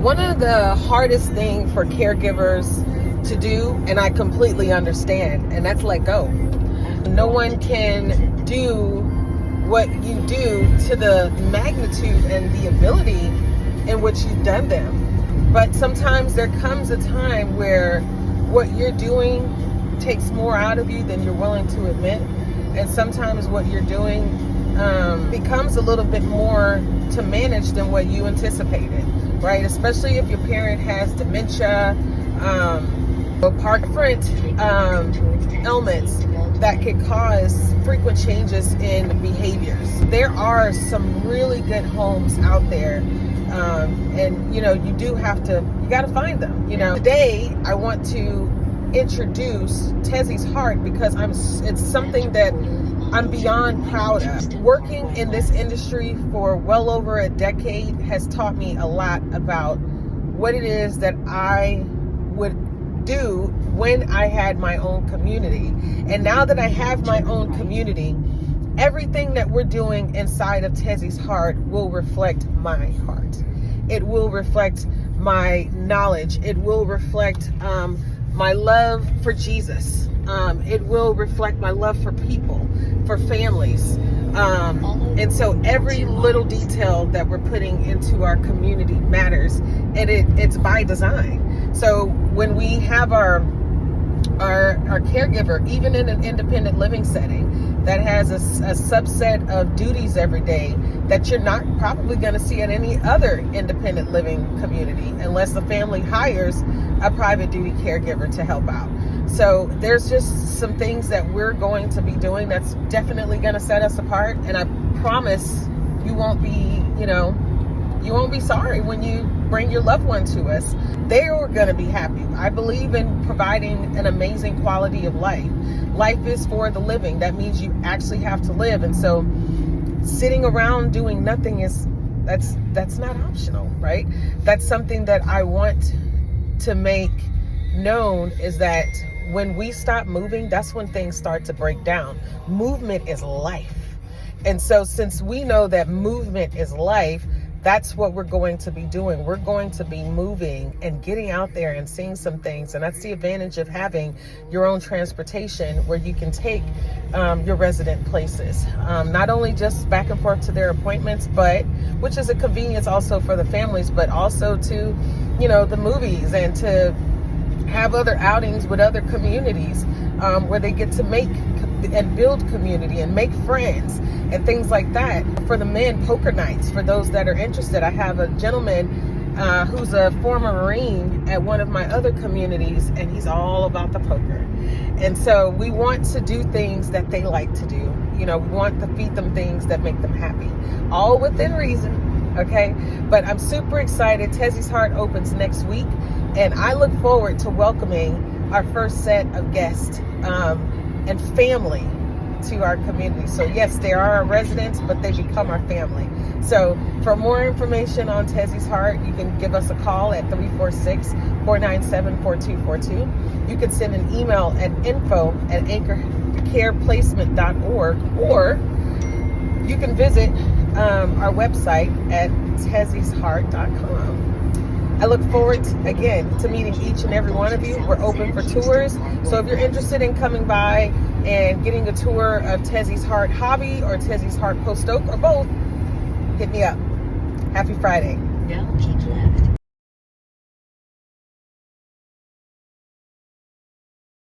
One of the hardest things for caregivers to do, and I completely understand, and that's let go. No one can do what you do to the magnitude and the ability in which you've done them. But sometimes there comes a time where what you're doing takes more out of you than you're willing to admit. And sometimes what you're doing becomes a little bit more to manage than what you anticipated, right? Especially if your parent has dementia, different ailments that could cause frequent changes in behaviors. There are some really good homes out there, and you got to find them. Today I want to introduce Tezzies Hart because it's something that I'm beyond proud of. Working in this industry for well over a decade has taught me a lot about what it is that I would do when I had my own community. And now that I have my own community, everything that we're doing inside of Tezzies Hart will reflect my heart. It will reflect my knowledge. It will reflect my love for Jesus. It will reflect my love for people, for families. And so every little detail that we're putting into our community matters, and it's by design. So when we have our caregiver, even in an independent living setting, that has a subset of duties every day that you're not probably going to see at any other independent living community unless the family hires a private duty caregiver to help out. So there's just some things that we're going to be doing that's definitely going to set us apart. And I promise you won't be sorry when you bring your loved one to us. They're going to be happy. I believe in providing an amazing quality of life. Life is for the living. That means you actually have to live. And so sitting around doing nothing that's not optional, right? That's something that I want to make known, is that when we stop moving, that's when things start to break down. Movement is life. And so since we know that movement is life, that's what we're going to be doing. We're going to be moving and getting out there and seeing some things. And that's the advantage of having your own transportation, where you can take your resident places, not only just back and forth to their appointments, but which is a convenience also for the families, but also to, the movies, and to have other outings with other communities, where they get to make and build community and make friends and things like that. For the men, poker nights, for those that are interested. I have a gentleman who's a former Marine at one of my other communities, and he's all about the poker. And so we want to do things that they like to do. We want to feed them things that make them happy, all within reason, okay? But I'm super excited. Tezzies Hart opens next week, and I look forward to welcoming our first set of guests and family to our community. So yes, they are our residents, but they become our family. So for more information on Tezzies Hart, you can give us a call at 346-497-4242. You can send an email at info@anchorcareplacement.org, or you can visit our website at tezzieshart.com. I look forward, again, to meeting each and every one of you. We're open for tours. So if you're interested in coming by and getting a tour of Tezzies Hart Hobby or Tezzies Hart Post Oak, or both, hit me up. Happy Friday. Now keep